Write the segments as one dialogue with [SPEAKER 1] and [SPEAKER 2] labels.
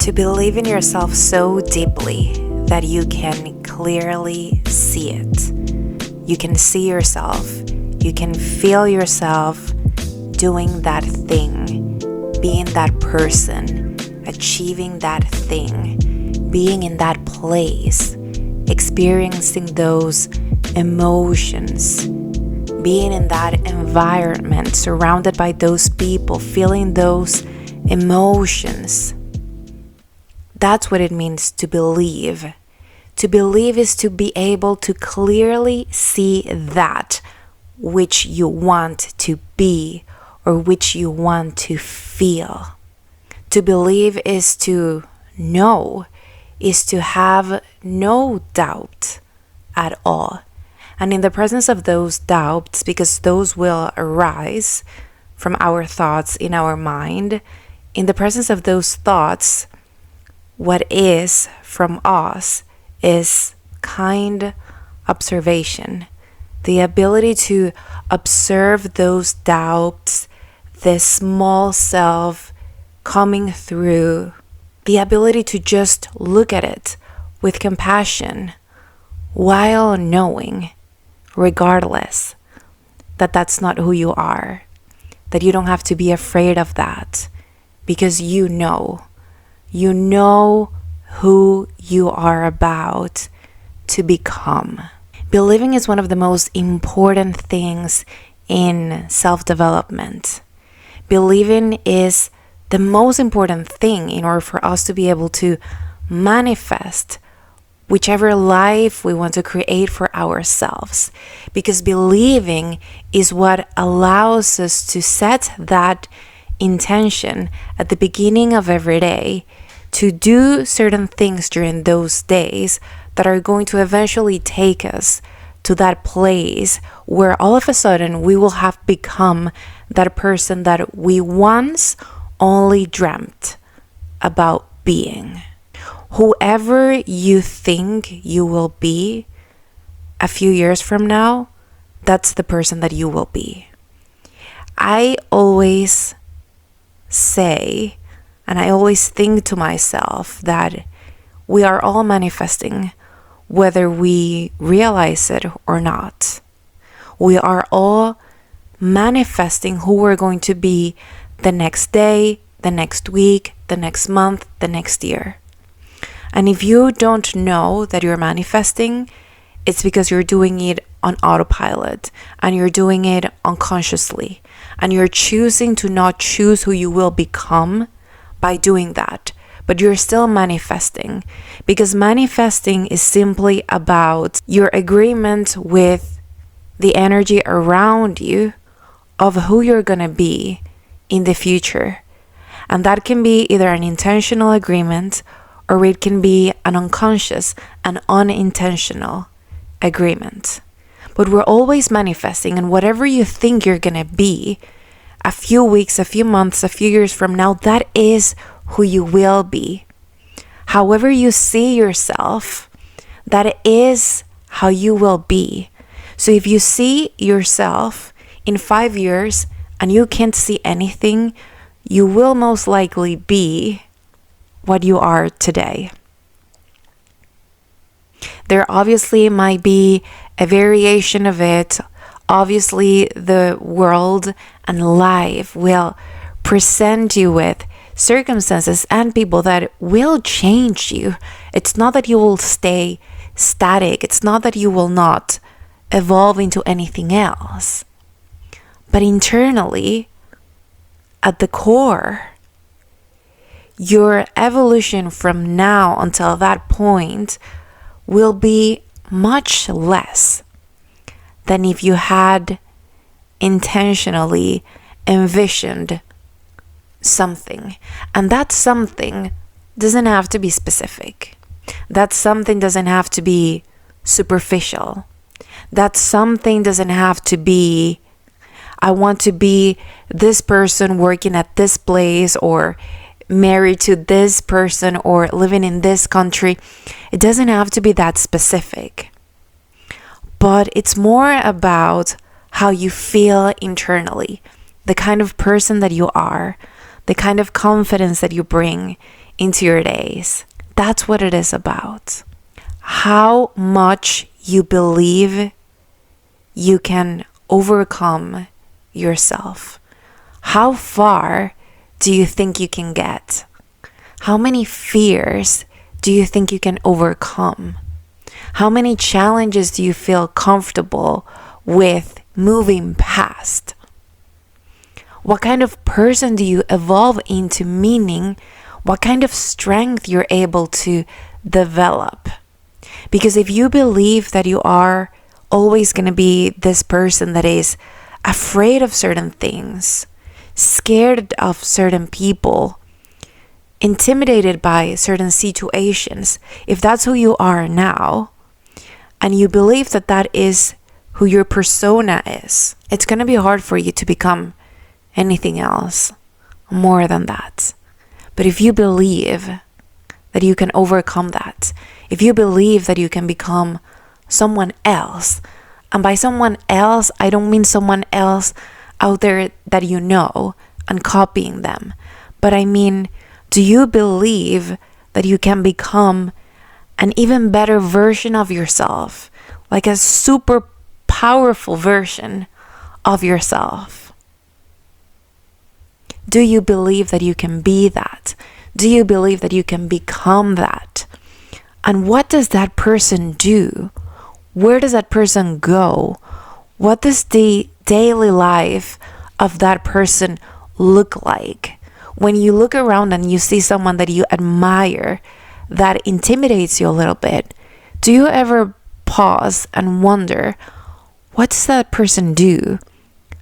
[SPEAKER 1] To believe in yourself so deeply that you can clearly see it. You can see yourself. You can feel yourself doing that thing, being that person, achieving that thing, being in that place, experiencing those emotions, being in that environment, surrounded by those people, feeling those emotions. That's what it means to believe. To believe is to be able to clearly see that which you want to be or which you want to feel. To believe is to know, is to have no doubt at all. And in the presence of those doubts, because those will arise from our thoughts in our mind, in the presence of those thoughts, what is from us is kind observation. The ability to observe those doubts, this small self coming through, the ability to just look at it with compassion while knowing, regardless, that that's not who you are, that you don't have to be afraid of that because you know who you are about to become. Believing is one of the most important things in self-development. Believing is the most important thing in order for us to be able to manifest whichever life we want to create for ourselves. Because believing is what allows us to set that intention at the beginning of every day to do certain things during those days that are going to eventually take us to that place where all of a sudden we will have become that person that we once only dreamt about being. Whoever you think you will be a few years from now, that's the person that you will be. I always say, and I always think to myself that we are all manifesting whether we realize it or not. We are all manifesting who we're going to be the next day, the next week, the next month, the next year. And if you don't know that you're manifesting, it's because you're doing it on autopilot and you're doing it unconsciously and you're choosing to not choose who you will become by doing that, but you're still manifesting, because manifesting is simply about your agreement with the energy around you of who you're gonna be in the future. And that can be either an intentional agreement or it can be an unconscious and unintentional agreement. But we're always manifesting, and whatever you think you're gonna be a few weeks, a few months, a few years from now, that is who you will be. However you see yourself, that is how you will be. So if you see yourself in 5 years and you can't see anything, you will most likely be what you are today. There obviously might be a variation of it. Obviously, the world and life will present you with circumstances and people that will change you. It's not that you will stay static. It's not that you will not evolve into anything else. But internally, at the core, your evolution from now until that point will be much less than if you had intentionally envisioned something. And that something doesn't have to be specific. That something doesn't have to be superficial. That something doesn't have to be, I want to be this person working at this place or married to this person or living in this country. It doesn't have to be that specific. But it's more about how you feel internally, the kind of person that you are, the kind of confidence that you bring into your days. That's what it is about. How much you believe you can overcome yourself. How far do you think you can get? How many fears do you think you can overcome? How many challenges do you feel comfortable with moving past? What kind of person do you evolve into? Meaning, what kind of strength you're able to develop? Because if you believe that you are always going to be this person that is afraid of certain things, scared of certain people, intimidated by certain situations, if that's who you are now, and you believe that that is who your persona is, it's going to be hard for you to become anything else more than that. But if you believe that you can overcome that, if you believe that you can become someone else, and by someone else, I don't mean someone else out there that you know and copying them, but I mean, do you believe that you can become an even better version of yourself, like a super powerful version of yourself? Do you believe that you can be that? Do you believe that you can become that? And what does that person do? Where does that person go? What does the daily life of that person look like? When you look around and you see someone that you admire, that intimidates you a little bit, do you ever pause and wonder, what does that person do?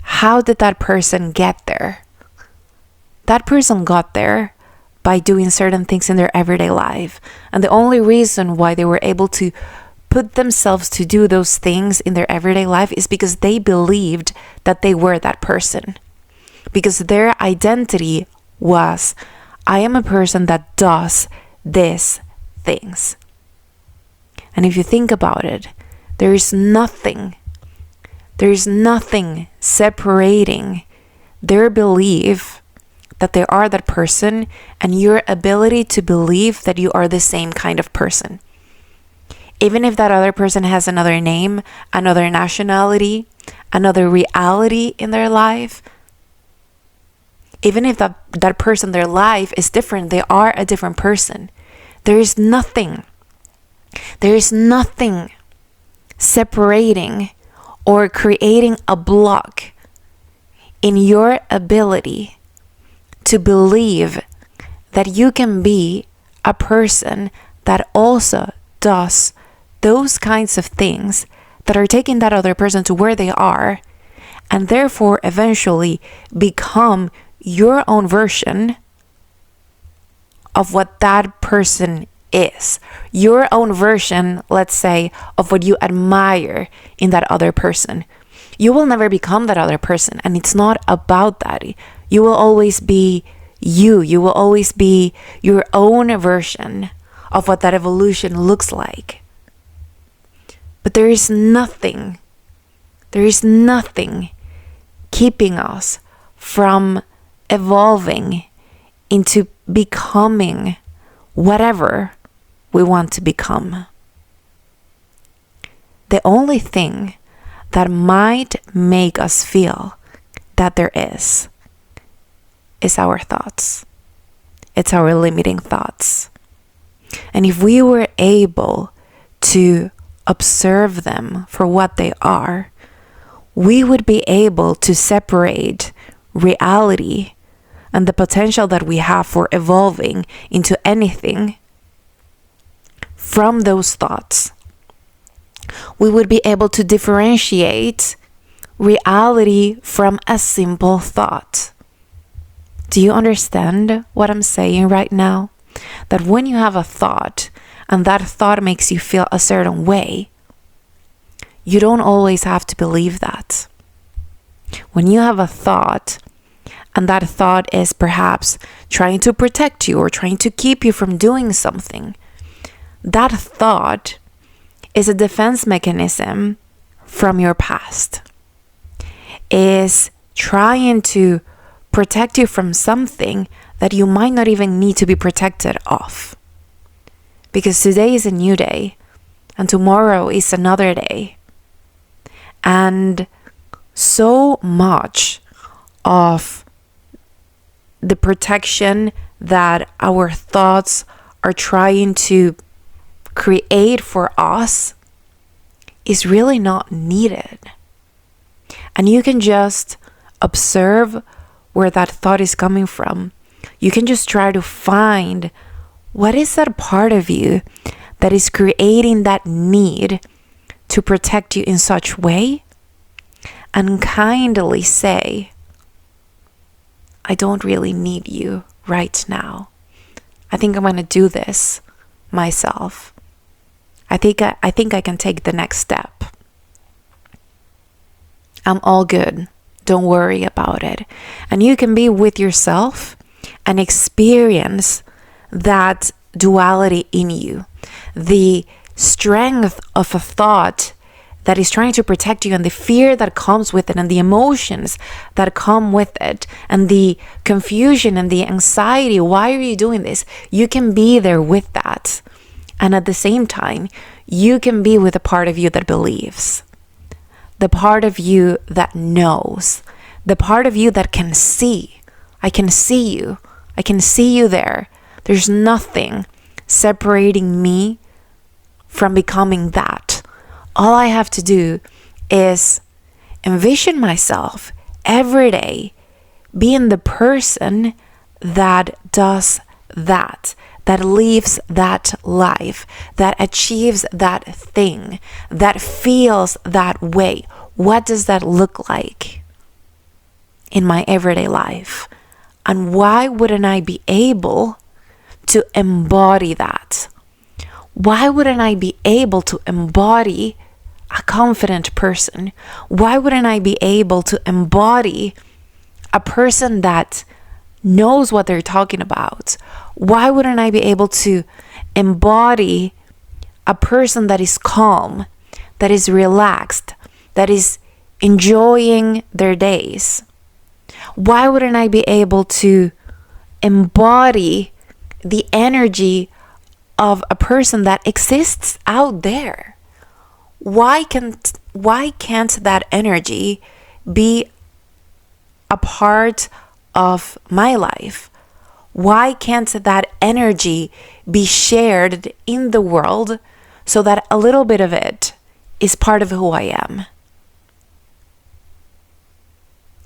[SPEAKER 1] How did that person get there? That person got there by doing certain things in their everyday life. And the only reason why they were able to put themselves to do those things in their everyday life is because they believed that they were that person. Because their identity was, I am a person that does these things. And if you think about it, there is nothing separating their belief that they are that person and your ability to believe that you are the same kind of person. Even if that other person has another name, another nationality, another reality in their life, even if that person, their life is different, they are a different person. There is nothing separating or creating a block in your ability to believe that you can be a person that also does those kinds of things that are taking that other person to where they are, and therefore eventually become your own version of what that person is. Your own version, let's say, of what you admire in that other person. You will never become that other person, and it's not about that. You will always be you. You will always be your own version of what that evolution looks like. But there is nothing keeping us from evolving into becoming whatever we want to become. The only thing that might make us feel that there is our thoughts. It's our limiting thoughts. And if we were able to observe them for what they are, we would be able to separate reality and the potential that we have for evolving into anything from those thoughts. We would be able to differentiate reality from a simple thought. Do you understand what I'm saying right now? That when you have a thought and that thought makes you feel a certain way, you don't always have to believe that. When you have a thought and that thought is perhaps trying to protect you or trying to keep you from doing something, that thought is a defense mechanism from your past. Is trying to protect you from something that you might not even need to be protected of. Because today is a new day, and tomorrow is another day. And so much of the protection that our thoughts are trying to create for us is really not needed. And you can just observe where that thought is coming from. You can just try to find what is that part of you that is creating that need to protect you in such way, and kindly say, I don't really need you right now. I think I'm going to do this myself. I think I can take the next step. I'm all good. Don't worry about it. And you can be with yourself and experience that duality in you. The strength of a thought that is trying to protect you, and the fear that comes with it, and the emotions that come with it, and the confusion and the anxiety. Why are you doing this? You can be there with that. And at the same time, you can be with a part of you that believes. The part of you that knows. The part of you that can see. I can see you. I can see you there. There's nothing separating me from becoming that. All I have to do is envision myself every day being the person that does that lives that life, that achieves that thing, that feels that way. What does that look like in my everyday life? And why wouldn't I be able to embody that? Why wouldn't I be able to embody a confident person? Why wouldn't I be able to embody a person that knows what they're talking about? Why wouldn't I be able to embody a person that is calm, that is relaxed, that is enjoying their days? Why wouldn't I be able to embody the energy of a person that exists out there? Why can't that energy be a part of my life? Why can't that energy be shared in the world so that a little bit of it is part of who I am?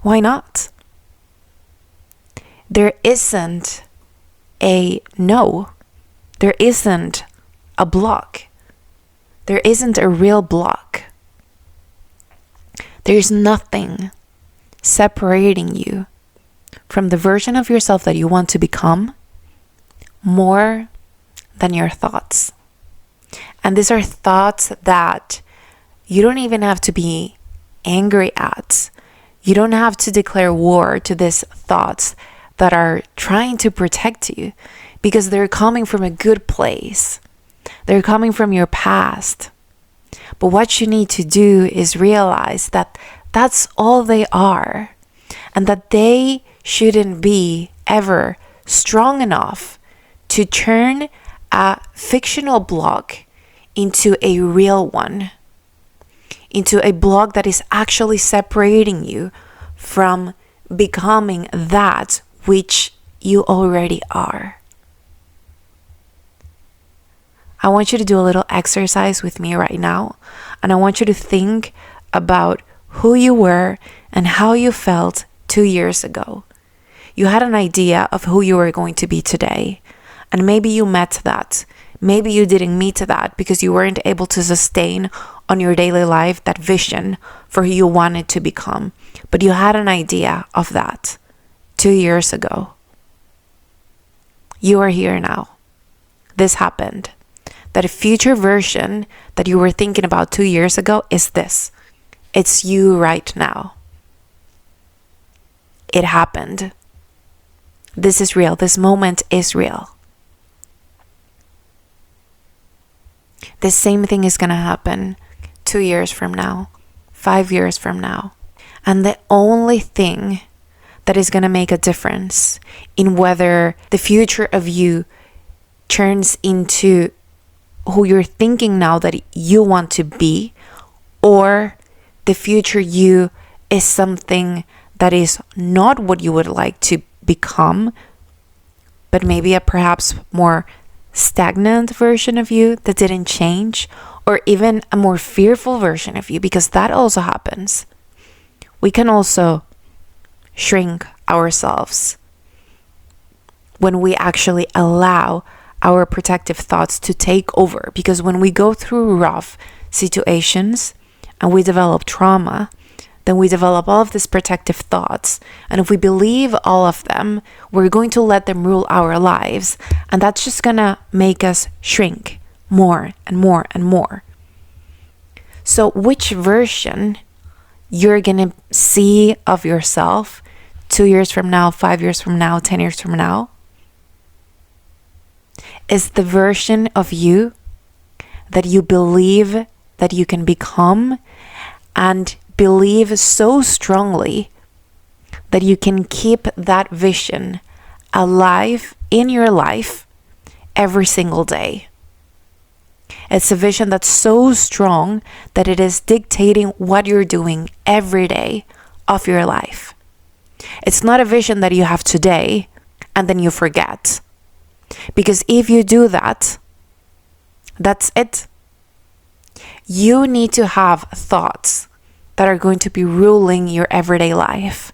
[SPEAKER 1] Why not? There isn't a no. There isn't a block. There isn't a real block. There's nothing separating you from the version of yourself that you want to become more than your thoughts. And these are thoughts that you don't even have to be angry at. You don't have to declare war to these thoughts that are trying to protect you, because they're coming from a good place. They're coming from your past. But what you need to do is realize that that's all they are, and that they shouldn't be ever strong enough to turn a fictional block into a real one, into a block that is actually separating you from becoming that which you already are. I want you to do a little exercise with me right now, and I want you to think about who you were and how you felt 2 years ago. You had an idea of who you were going to be today, and maybe you met that. Maybe you didn't meet that because you weren't able to sustain on your daily life that vision for who you wanted to become, but you had an idea of that 2 years ago. You are here now. This happened. That future version that you were thinking about 2 years ago is this. It's you right now. It happened. This is real. This moment is real. The same thing is going to happen 2 years from now, 5 years from now. And the only thing that is going to make a difference in whether the future of you turns into who you're thinking now that you want to be, or the future you is something that is not what you would like to become, but maybe a perhaps more stagnant version of you that didn't change, or even a more fearful version of you, because that also happens. We can also shrink ourselves when we actually allow our protective thoughts to take over, because when we go through rough situations and we develop trauma, then we develop all of these protective thoughts. And if we believe all of them, we're going to let them rule our lives. And that's just going to make us shrink more and more and more. So which version you're going to see of yourself 2 years from now, 5 years from now, 10 years from now, is the version of you that you believe that you can become, and believe so strongly that you can keep that vision alive in your life every single day. It's a vision that's so strong that it is dictating what you're doing every day of your life. It's not a vision that you have today and then you forget. Because if you do that, that's it. You need to have thoughts that are going to be ruling your everyday life.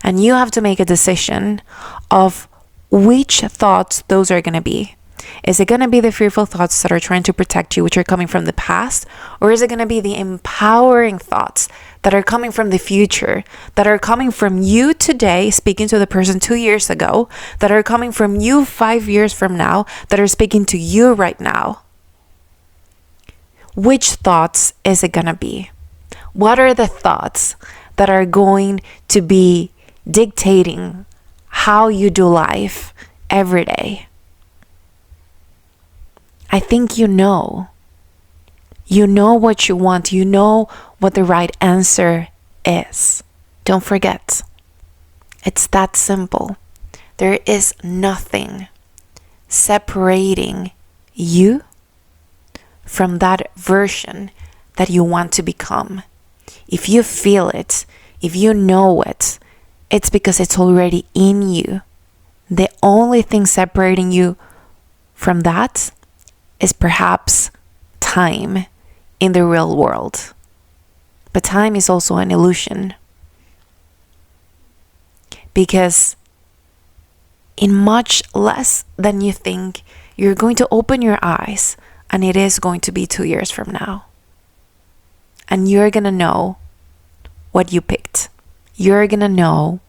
[SPEAKER 1] And you have to make a decision of which thoughts those are going to be. Is it going to be the fearful thoughts that are trying to protect you, which are coming from the past? Or is it going to be the empowering thoughts that are coming from the future, that are coming from you today, speaking to the person 2 years ago, that are coming from you 5 years from now, that are speaking to you right now? Which thoughts is it going to be? What are the thoughts that are going to be dictating how you do life every day? I think you know. You know what you want. You know what the right answer is. Don't forget. It's that simple. There is nothing separating you from that version that you want to become. If you feel it, if you know it, it's because it's already in you. The only thing separating you from that is perhaps time in the real world. But time is also an illusion. Because in much less than you think, you're going to open your eyes, and it is going to be 2 years from now. And you're going to know what you picked. You're going to know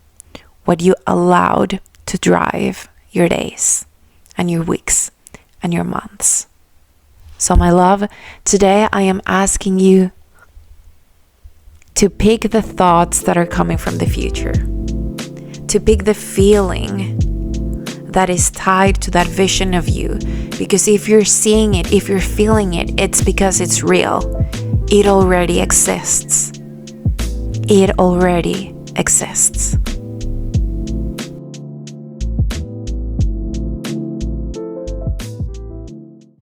[SPEAKER 1] what you allowed to drive your days and your weeks and your months. So my love, today I am asking you to pick the thoughts that are coming from the future. To pick the feeling that is tied to that vision of you. Because if you're seeing it, if you're feeling it, it's because it's real. It already exists. It already exists.